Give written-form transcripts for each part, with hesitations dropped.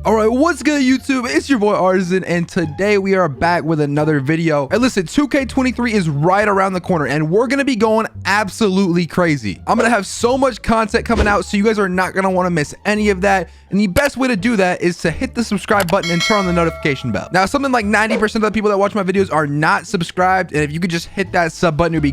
All right, what's good, YouTube? It's your boy Aurzyn, and today we are back with another video. And listen, 2K23 is right around the corner, and we're gonna be going absolutely crazy. I'm gonna have so much content coming out, so you guys are not gonna want to miss any of that. And the best way to do that is to hit the subscribe button and turn on the notification bell. Now, something like 90% of the people that watch my videos are not subscribed, and if you could just hit that sub button, it would be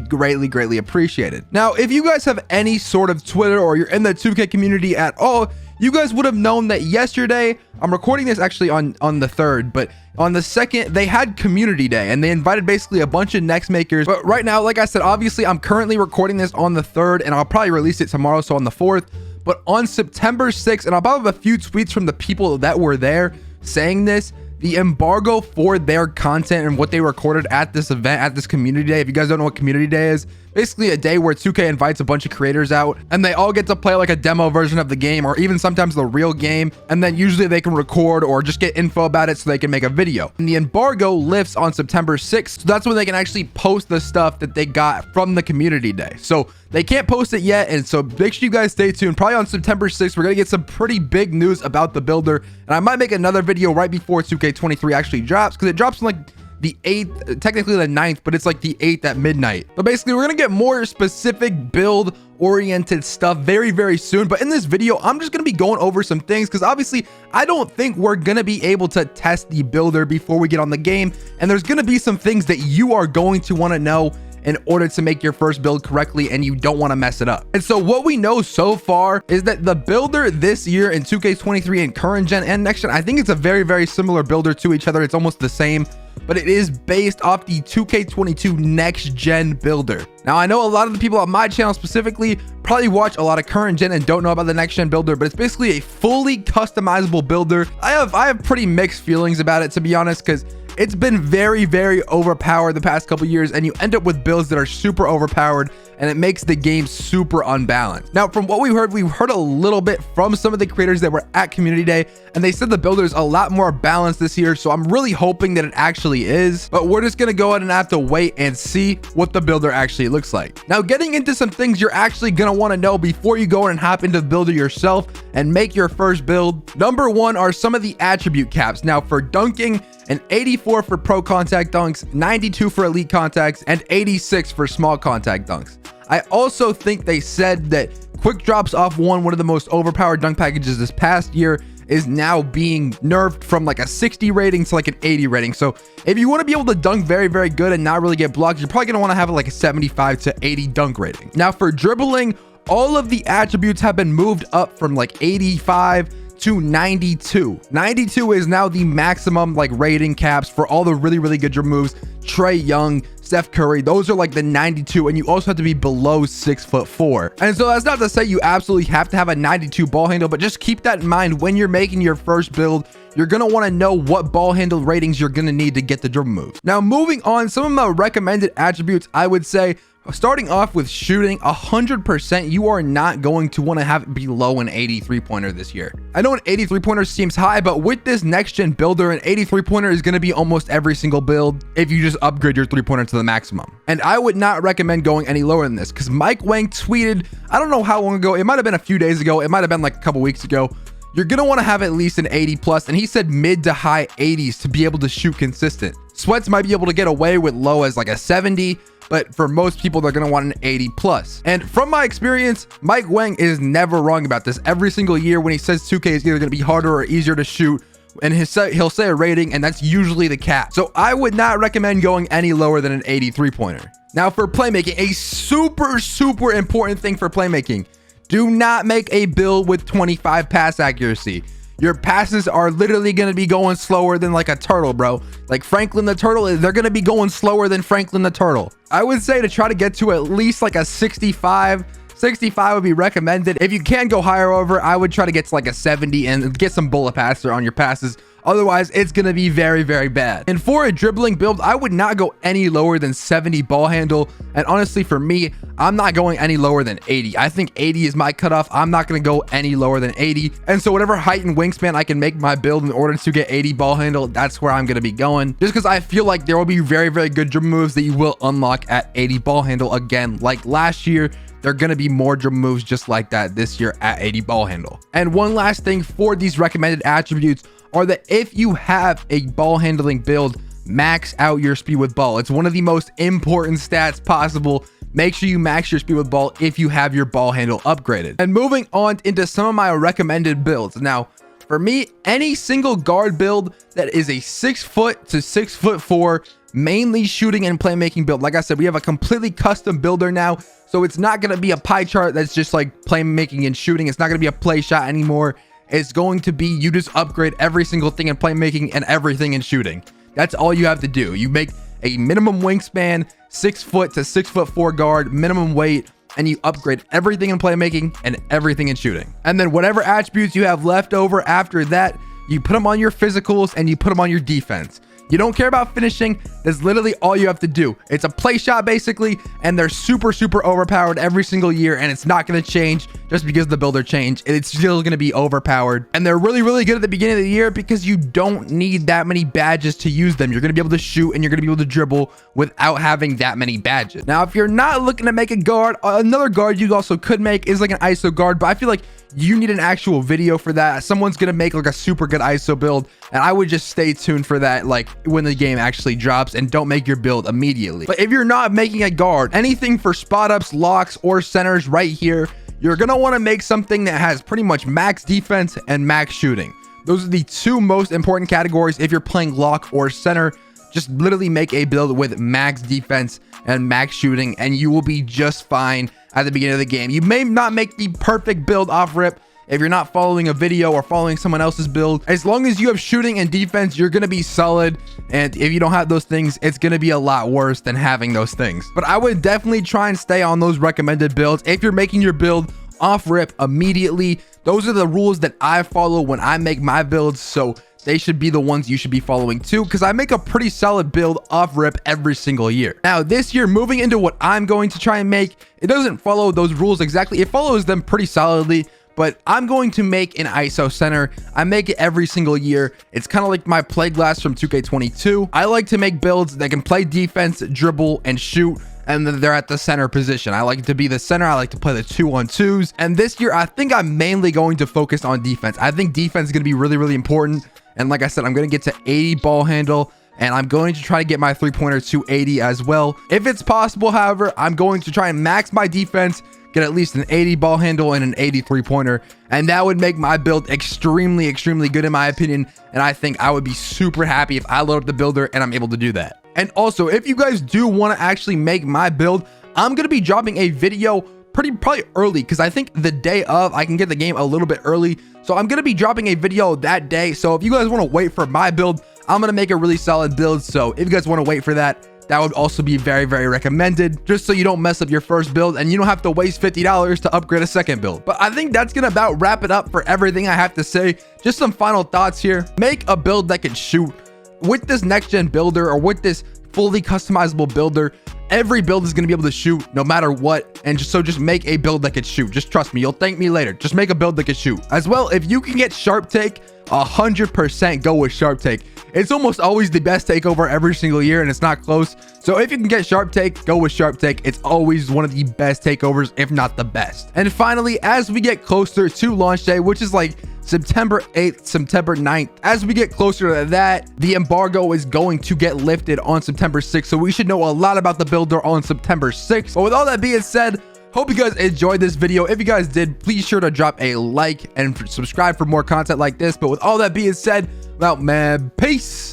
greatly appreciated. Now, if you guys have any sort of Twitter or you're in the 2K community at all, you guys would have known that yesterday, I'm recording this actually on the 3rd, but on the 2nd, they had community day and they invited basically a bunch of next makers. But right now, like I said, obviously I'm currently recording this on the 3rd and I'll probably release it tomorrow, so on the 4th. But on September 6th, and I'll probably have a few tweets from the people that were there saying this, the embargo for their content and what they recorded at this event, at this community day. If you guys don't know what community day is, basically a day where 2K invites a bunch of creators out and they all get to play like a demo version of the game or even sometimes the real game. And then usually they can record or just get info about it so they can make a video. And the embargo lifts on September 6th. So that's when they can actually post the stuff that they got from the community day. So they can't post it yet. And so make sure you guys stay tuned. Probably on September 6th, we're going to get some pretty big news about the builder. And I might make another video right before 2K23 actually drops, because it drops in like the 8th, technically the 9th, but it's like the 8th at midnight. But basically we're gonna get more specific build oriented stuff very soon. But in this video, I'm just gonna be going over some things because obviously I don't think we're gonna be able to test the builder before we get on the game. And there's gonna be some things that you are going to want to know in order to make your first build correctly, and you don't want to mess it up. And so what we know so far is that the builder this year in 2K23 and current gen and next gen, I think it's a very similar builder to each other. It's almost the same, but it is based off the 2K22 next gen builder. Now, I know a lot of the people on my channel specifically probably watch a lot of current gen and don't know about the next gen builder, but it's basically a fully customizable builder. I have pretty mixed feelings about it, to be honest, because it's been very overpowered the past couple years, and you end up with builds that are super overpowered, and it makes the game super unbalanced. Now, from what we've heard a little bit from some of the creators that were at community day, and they said the builder is a lot more balanced this year. So I'm really hoping that it actually is, but we're just gonna go ahead and have to wait and see what the builder actually looks like. Now, getting into some things you're actually gonna want to know before you go and hop into the builder yourself and make your first build. Number one are some of the attribute caps. Now, for dunking, an 84 for pro contact dunks, 92 for elite contacts, and 86 for small contact dunks. I also think they said that quick drops off one of the most overpowered dunk packages this past year, is now being nerfed from like a 60 rating to like an 80 rating. So if you want to be able to dunk very good and not really get blocked, you're probably going to want to have like a 75 to 80 dunk rating. Now, for dribbling, all of the attributes have been moved up from like 85 to 92. 92 is now the maximum like rating caps for all the really good dribble moves. Trae Young, Steph Curry, those are like the 92, and you also have to be below 6'4". And so that's not to say you absolutely have to have a 92 ball handle, but just keep that in mind when you're making your first build. You're going to want to know what ball handle ratings you're going to need to get the dribble moves. Now, moving on, some of my recommended attributes, I would say, starting off with shooting, 100%, you are not going to want to have it below an 83 pointer this year. I know an 83 pointer seems high, but with this next gen builder, an 83 pointer is going to be almost every single build if you just upgrade your 3-pointer to the maximum. And I would not recommend going any lower than this, because Mike Wang tweeted, I don't know how long ago, it might have been a few days ago, it might have been like a couple weeks ago, you're going to want to have at least an 80 plus, and he said mid to high 80s to be able to shoot consistent. Sweats might be able to get away with low as like a 70, but for most people, they're going to want an 80 plus. And from my experience, Mike Wang is never wrong about this. Every single year when he says 2K is either going to be harder or easier to shoot, and he'll say a rating, and that's usually the cap. So I would not recommend going any lower than an 83 pointer. Now, for playmaking, a super important thing for playmaking, do not make a build with 25 pass accuracy. Your passes are literally going to be going slower than like a turtle, bro. Like Franklin the Turtle, they're going to be going slower than Franklin the Turtle. I would say to try to get to at least like a 65. 65 would be recommended. If you can go higher over, I would try to get to like a 70 and get some bullet passer on your passes. Otherwise, it's going to be very bad. And for a dribbling build, I would not go any lower than 70 ball handle. And honestly, for me, I'm not going any lower than 80. I think 80 is my cutoff. I'm not going to go any lower than 80. And so whatever height and wingspan I can make my build in order to get 80 ball handle, that's where I'm going to be going. Just because I feel like there will be very good dribble moves that you will unlock at 80 ball handle again. Like last year, there are going to be more dribble moves just like that this year at 80 ball handle. And one last thing for these recommended attributes, are that if you have a ball handling build, max out your speed with ball. It's one of the most important stats possible. Make sure you max your speed with ball if you have your ball handle upgraded. And moving on into some of my recommended builds. Now, for me, any single guard build that is a 6 foot to 6'4", mainly shooting and playmaking build. Like I said, we have a completely custom builder now, so it's not going to be a pie chart that's just like playmaking and shooting. It's not going to be a play shot anymore. It's going to be you just upgrade every single thing in playmaking and everything in shooting. That's all you have to do. You make a minimum wingspan, 6 foot to 6'4" guard, minimum weight, and you upgrade everything in playmaking and everything in shooting. And then whatever attributes you have left over after that, you put them on your physicals and you put them on your defense. You don't care about finishing. That's literally all you have to do. It's a play shot basically, and they're super overpowered every single year, and it's not going to change just because the builder changed. It's still going to be overpowered, and they're really good at the beginning of the year because you don't need that many badges to use them. You're going to be able to shoot and you're going to be able to dribble without having that many badges. Now, if you're not looking to make a guard, another guard you also could make is like an ISO guard, but I feel like you need an actual video for that. Someone's gonna make like a super good ISO build, and I would just stay tuned for that, like when the game actually drops, and don't make your build immediately. But if you're not making a guard, anything for spot ups, locks, or centers right here, you're gonna want to make something that has pretty much max defense and max shooting. Those are the two most important categories if you're playing lock or center. Just literally make a build with max defense and max shooting, and you will be just fine at the beginning of the game. You may not make the perfect build off rip if you're not following a video or following someone else's build. As long as you have shooting and defense, you're gonna be solid. And if you don't have those things, it's gonna be a lot worse than having those things. But I would definitely try and stay on those recommended builds if you're making your build off rip immediately. Those are the rules that I follow when I make my builds, so they should be the ones you should be following too, because I make a pretty solid build off rip every single year. Now this year, moving into what I'm going to try and make, it doesn't follow those rules exactly. It follows them pretty solidly, but I'm going to make an ISO center. I make it every single year. It's kind of like my play glass from 2K22. I like to make builds that can play defense, dribble, and shoot, and then they're at the center position. I like to be the center. I like to play the 2-on-2s. And this year, I think I'm mainly going to focus on defense. I think defense is going to be really important. And like I said, I'm going to get to 80 ball handle, and I'm going to try to get my 3-pointer to 80 as well. If it's possible, however, I'm going to try and max my defense, get at least an 80 ball handle and an 80 3-pointer. And that would make my build extremely good in my opinion. And I think I would be super happy if I load up the builder and I'm able to do that. And also, if you guys do want to actually make my build, I'm going to be dropping a video probably early, because I think the day of I can get the game a little bit early. So I'm going to be dropping a video that day. So if you guys want to wait for my build, I'm going to make a really solid build. So if you guys want to wait for that, that would also be very recommended, just so you don't mess up your first build and you don't have to waste $50 to upgrade a second build. But I think that's gonna about wrap it up for everything I have to say. Just some final thoughts here. Make a build that can shoot. With this next gen builder, or with this fully customizable builder, every build is going to be able to shoot no matter what. And just make a build that can shoot. Just trust me, you'll thank me later. Just make a build that can shoot. As well, if you can get sharp take, 100% go with sharp take. It's almost always the best takeover every single year, and it's not close. So if you can get sharp take, go with sharp take. It's always one of the best takeovers, if not the best. And finally, as we get closer to launch day, which is like September 8th, September 9th, as we get closer to that, the embargo is going to get lifted on September 6th. So we should know a lot about the builder on September 6th. But with all that being said, hope you guys enjoyed this video. If you guys did, please sure to drop a like and subscribe for more content like this. But with all that being said, well, man, peace.